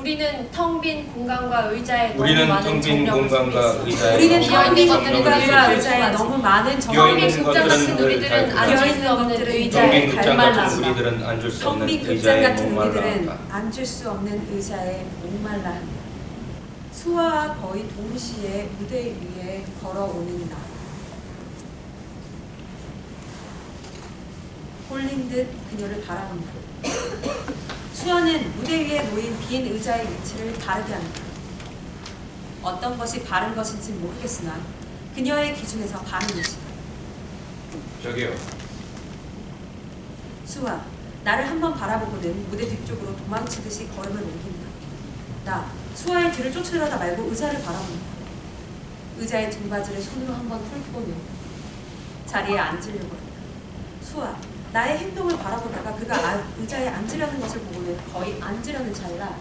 우리는 텅 빈 공간과 의자에 너무 우리는 많은 텅 빈 정력을 공간과 쏟고 의자에 우리는 너무 비어있는 많은 것들은 정력을 의자 쏟고 의자에 너무 많은 비어있는 정력을 극장 같은 것들은 우리들은 늘 앉을 잘 수 없는 텅 의자에 빈 극장 같은 닮아라. 우리들은 앉을 수 없는 텅빈 극장 의자에 같은 목말라 우리들은 한다. 앉을 수 없는 의자에 목말라 한다. 수아와 거의 동시에 무대 위에 걸어오는 나. 홀린 듯 그녀를 바라본다. 수아는 무대 위에 놓인 빈 의자의 위치를 바르게 한다. 어떤 것이 바른 것인지 모르겠으나 그녀의 기준에서 바른 것이다. 저기요. 수아, 나를 한번 바라보고는 무대 뒤쪽으로 도망치듯이 걸음을 옮긴다. 나, 수아의 뒤를 쫓으려다 말고 의자를 바라본다. 의자의 등받이를 손으로 한번 훑고는 자리에 앉으려고 한다. 수아, 나의 행동을 바라보다가 그가 의자에 앉으려는 것을 보고는 거의 앉으려는 찰나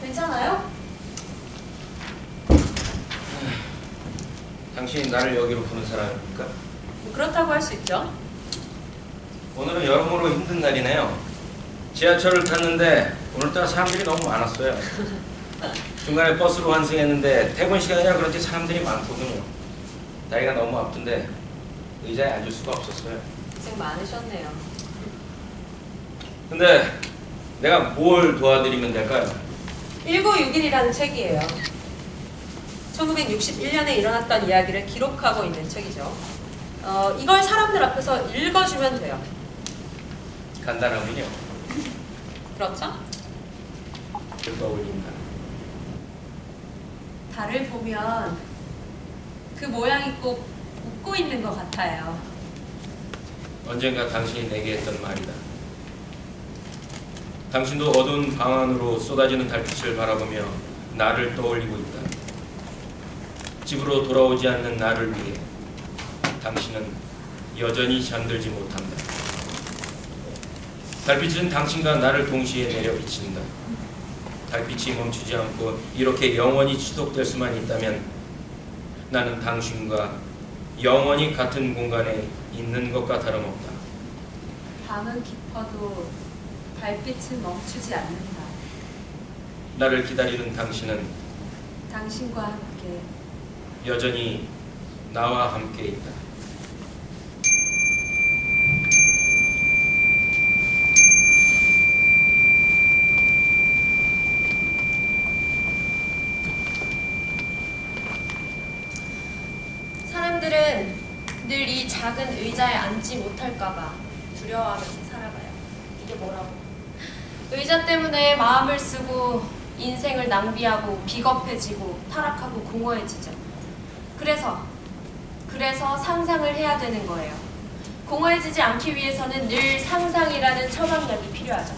괜찮아요? 당신이 나를 여기로 부른 사람입니까? 뭐 그렇다고 할 수 있죠. 오늘은 여러모로 힘든 날이네요. 지하철을 탔는데 오늘따라 사람들이 너무 많았어요. 중간에 버스로 환승했는데 퇴근 시간이라 그런지 사람들이 많거든요. 다리가 너무 아픈데 의자에 앉을 수가 없었어요. 고생 많으셨네요. 근데 내가 뭘 도와드리면 될까요? 1961이라는 책이에요. 1961년에 일어났던 이야기를 기록하고 있는 책이죠. 이걸 사람들 앞에서 읽어주면 돼요. 간단하군요. 그렇죠? 떠올린다. 달을 보면 그 모양이 꼭 웃고 있는 것 같아요. 언젠가 당신이 내게 했던 말이다. 당신도 어두운 방 안으로 쏟아지는 달빛을 바라보며 나를 떠올리고 있다. 집으로 돌아오지 않는 나를 위해 당신은 여전히 잠들지 못한다. 달빛은 당신과 나를 동시에 내려 비친다. 달빛이 멈추지 않고 이렇게 영원히 지속될 수만 있다면 나는 당신과 영원히 같은 공간에 있는 것과 다름없다. 밤은 깊어도 달빛은 멈추지 않는다. 나를 기다리는 당신은 당신과 함께 여전히 나와 함께 있다. 사람들은 늘 이 작은 의자에 앉지 못할까봐 두려워하면서 살아가요. 이게 뭐라고? 의자 때문에 마음을 쓰고 인생을 낭비하고 비겁해지고 타락하고 공허해지죠. 그래서 상상을 해야 되는 거예요. 공허해지지 않기 위해서는 늘 상상이라는 처방약이 필요하죠.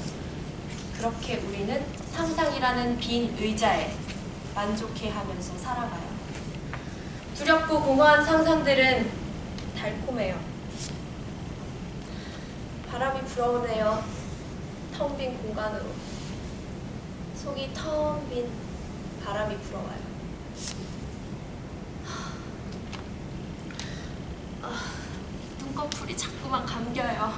그렇게 우리는 상상이라는 빈 의자에 만족해하면서 살아가요. 두렵고 공허한 상상들은 달콤해요. 바람이 불어오네요. 텅 빈 공간으로. 속이 텅 빈 바람이 불어와요. 눈꺼풀이 자꾸만 감겨요.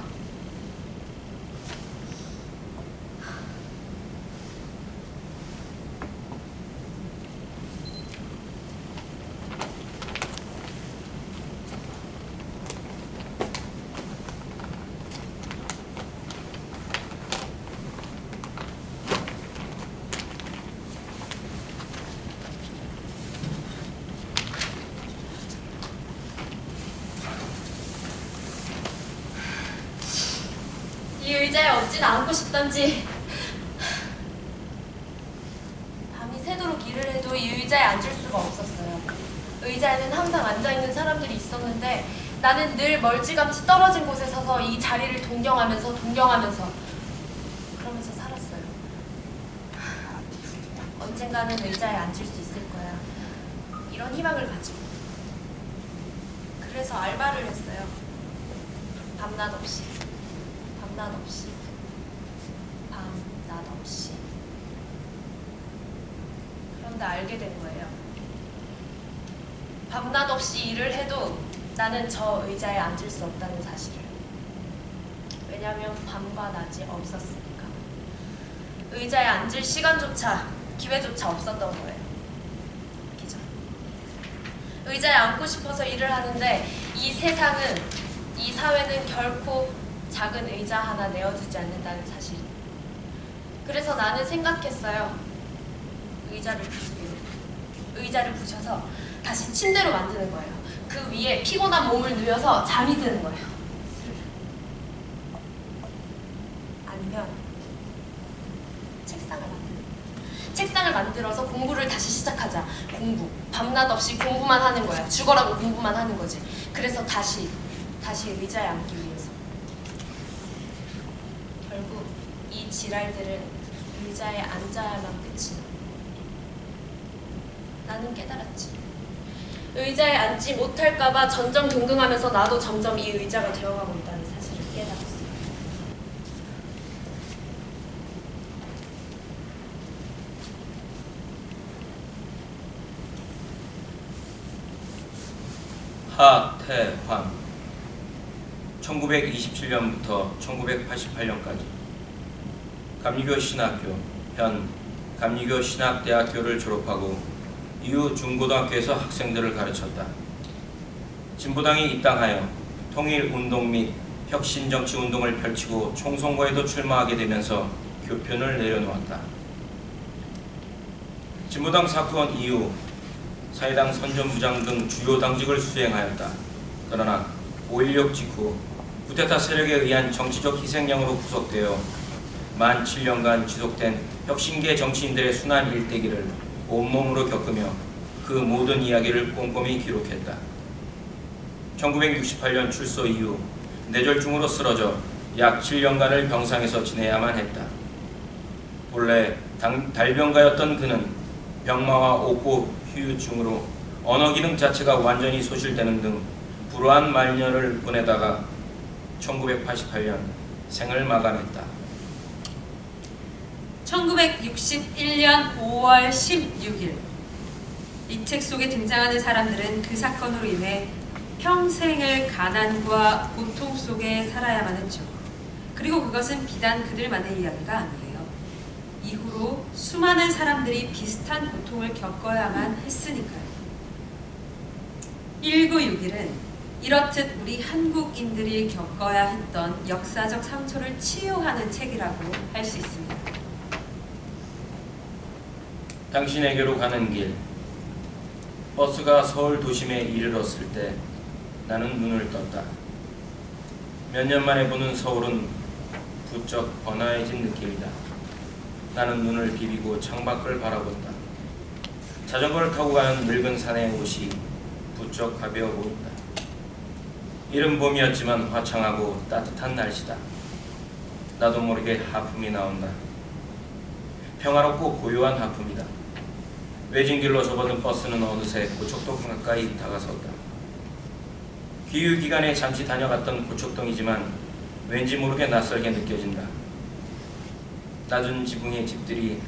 이 의자에 어찌나 앉고 싶던지 밤이 새도록 일을 해도 이 의자에 앉을 수가 없었어요. 의자에는 항상 앉아있는 사람들이 있었는데 나는 늘 멀찌감치 떨어진 곳에 서서 이 자리를 동경하면서 그러면서 살았어요. 언젠가는 의자에 앉을 수 있을 거야. 이런 희망을 가지고. 그래서 알바를 했어요. 밤낮 없이. 그런데 알게 된 거예요. 밤낮 없이 일을 해도 나는 저 의자에 앉을 수 없다는 사실을. 왜냐면 밤과 낮이 없었으니까. 의자에 앉을 시간조차, 기회조차 없었던 거예요. 기죠. 의자에 앉고 싶어서 일을 하는데 이 세상은, 이 사회는 결코 작은 의자 하나 내어주지 않는다는 사실. 그래서 나는 생각했어요. 의자를 부수기로. 의자를 부셔서 다시 침대로 만드는 거예요. 그 위에 피곤한 몸을 누워서 잠이 드는 거예요. 아니면 책상을 만드는 거예요. 책상을 만들어서 공부를 다시 시작하자. 공부. 밤낮 없이 공부만 하는 거야. 죽어라고 공부만 하는 거지. 그래서 다시 의자에 앉기 위해서. 결국 이 지랄들은 의자에 앉아야만 끝이 나. 나는 깨달았지. 의자에 앉지 못할까봐 전전긍긍하면서 나도 점점 이 의자가 되어가고 있다는 사실을 깨달았어. 하태환 1927년부터 1988년까지 감리교 신학교 현 감리교 신학대학교를 졸업하고 이후 중고등학교에서 학생들을 가르쳤다. 진보당이 입당하여 통일운동 및 혁신정치운동을 펼치고 총선거에도 출마하게 되면서 교편을 내려놓았다. 진보당 사건 이후 사회당 선전부장 등 주요 당직을 수행하였다. 그러나 5.16 직후 쿠데타 세력에 의한 정치적 희생양으로 구속되어 만 7년간 지속된 혁신계 정치인들의 순환 일대기를 온몸으로 겪으며 그 모든 이야기를 꼼꼼히 기록했다. 1968년 출소 이후 뇌졸중으로 쓰러져 약 7년간을 병상에서 지내야만 했다. 본래 달병가였던 그는 병마와 옥고 후유증으로 언어 기능 자체가 완전히 소실되는 등 불우한 말년을 보내다가 1988년 생을 마감했다. 1961년 5월 16일 이 책 속에 등장하는 사람들은 그 사건으로 인해 평생을 가난과 고통 속에 살아야만 했죠. 그리고 그것은 비단 그들만의 이야기가 아니에요. 이후로 수많은 사람들이 비슷한 고통을 겪어야만 했으니까요. 1961은 이렇듯 우리 한국인들이 겪어야 했던 역사적 상처를 치유하는 책이라고 할 수 있습니다. 당신에게로 가는 길. 버스가 서울 도심에 이르렀을 때 나는 눈을 떴다. 몇 년 만에 보는 서울은 부쩍 번화해진 느낌이다. 나는 눈을 비비고 창밖을 바라본다. 자전거를 타고 가는 늙은 사내의 옷이 부쩍 가벼워 보인다. 이른 봄이었지만 화창하고 따뜻한 날씨다. 나도 모르게 하품이 나온다. 평화롭고 고요한 하품이다. 외진 길로 접어든 버스는 어느새 고척동 가까이 다가섰다. 귀휴 기간에 잠시 다녀갔던 고척동이지만 왠지 모르게 낯설게 느껴진다. 낮은 지붕의 집들이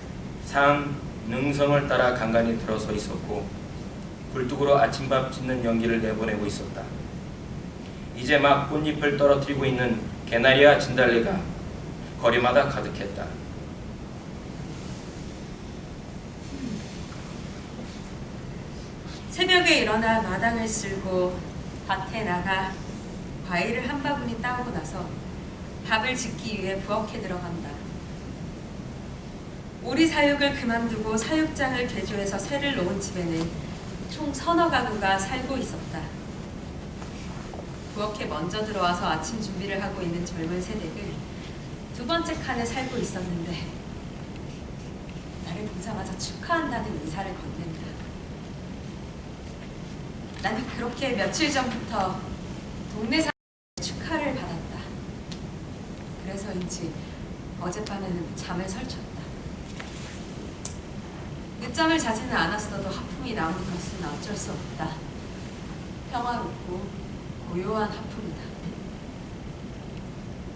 산 능성을 따라 간간히 들어서 있었고 굴뚝으로 아침밥 짓는 연기를 내보내고 있었다. 이제 막 꽃잎을 떨어뜨리고 있는 개나리와 진달래가 거리마다 가득했다. 새벽에 일어나 마당을 쓸고 밭에 나가 과일을 한 바구니 따오고 나서 밥을 짓기 위해 부엌에 들어간다. 오리 사육을 그만두고 사육장을 개조해서 새를 놓은 집에는 총 3-4가구가 살고 있었다. 부엌에 먼저 들어와서 아침 준비를 하고 있는 젊은 세댁은 두 번째 칸에 살고 있었는데 나를 보자마자 축하한다는 인사를 건넨다. 나는 그렇게 며칠 전부터 동네 사람의 축하를 받았다. 그래서인지 어젯밤에는 잠을 설쳤다. 늦잠을 자지는 않았어도 하품이 나오는 것은 어쩔 수 없다. 평화롭고 고요한 하품이다.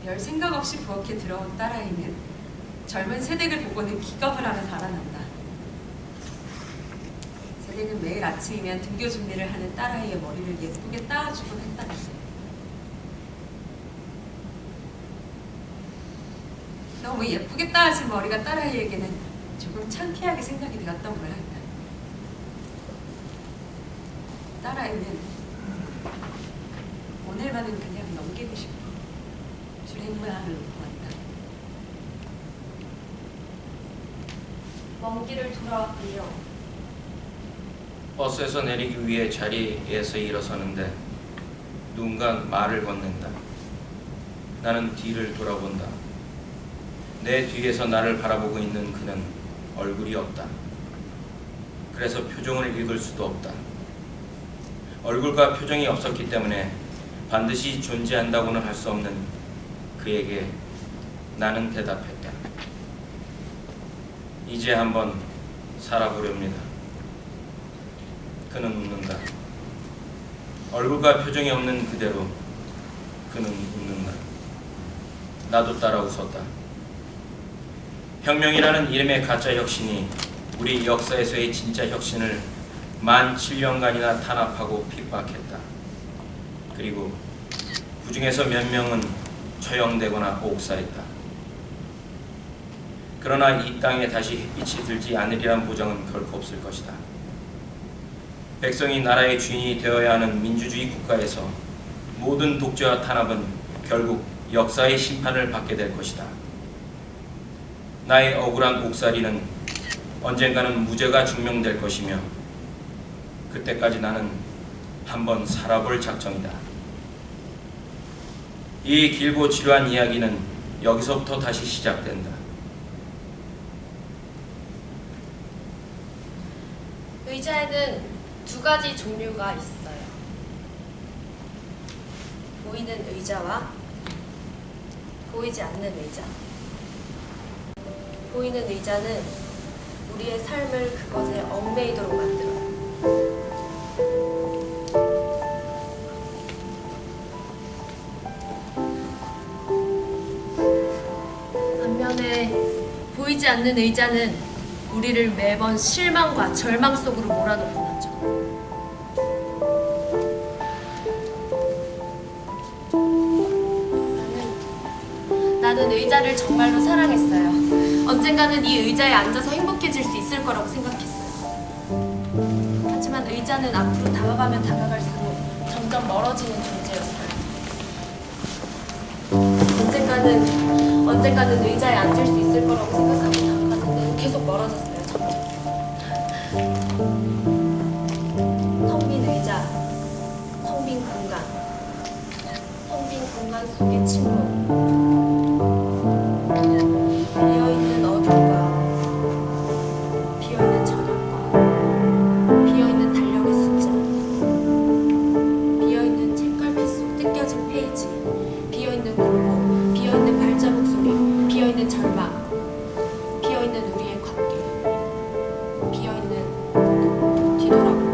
별 생각 없이 부엌에 들어온 딸아이는 젊은 새댁을 보고는 기겁을 하며 달아난다. 자기는 매일 아침이면 등교 준비를 하는 딸아이의 머리를 예쁘게 따주곤 했다는데 너무 예쁘게 따진 머리가 딸아이에게는 조금 창피하게 생각이 되었던 모양이다. 딸아이는 오늘만은 그냥 넘기고 싶어 주랭마을로 왔다. 먼 길을 돌아왔군요. 버스에서 내리기 위해 자리에서 일어서는데 누군가 말을 건넨다. 나는 뒤를 돌아본다. 내 뒤에서 나를 바라보고 있는 그는 얼굴이 없다. 그래서 표정을 읽을 수도 없다. 얼굴과 표정이 없었기 때문에 반드시 존재한다고는 할 수 없는 그에게 나는 대답했다. 이제 한번 살아보렵니다. 그는 웃는다. 얼굴과 표정이 없는 그대로 그는 웃는다. 나도 따라 웃었다. 혁명이라는 이름의 가짜 혁신이 우리 역사에서의 진짜 혁신을 17년간이나 탄압하고 핍박했다. 그리고 그 중에서 몇 명은 처형되거나 옥사했다. 그러나 이 땅에 다시 햇빛이 들지 않으리란 보장은 결코 없을 것이다. 백성이 나라의 주인이 되어야 하는 민주주의 국가에서 모든 독재와 탄압은 결국 역사의 심판을 받게 될 것이다. 나의 억울한 옥살이는 언젠가는 무죄가 증명될 것이며 그때까지 나는 한번 살아볼 작정이다. 이 길고 지루한 이야기는 여기서부터 다시 시작된다. 의자에는 두 가지 종류가 있어요. 보이는 의자와 보이지 않는 의자. 보이는 의자는 우리의 삶을 그것에 얽매이도록 만들어요. 반면에 보이지 않는 의자는 우리를 매번 실망과 절망 속으로 몰아넣곤 하죠. 나는 의자를 정말로 사랑했어요. 언젠가는 이 의자에 앉아서 행복해질 수 있을 거라고 생각했어요. 하지만 의자는 앞으로 다가가면 다가갈수록 점점 멀어지는 존재였어요. 언젠가는 의자에 앉을 수 있을 거라고 생각하고 다가갔는데 계속 멀어졌어요. 점점. 텅 빈 의자, 텅 빈 공간, 텅 빈 공간 속의 침묵. 비어있는 어둠과 비어있는 저녁과 비어있는 달력의 숫자, 비어있는 책갈피 속 뜯겨진 페이지, 비어있는 골목, 비어있는 발자국 소리, 비어있는 절망, 비어있는 우리의 관계, 비어있는 뒤돌아보고.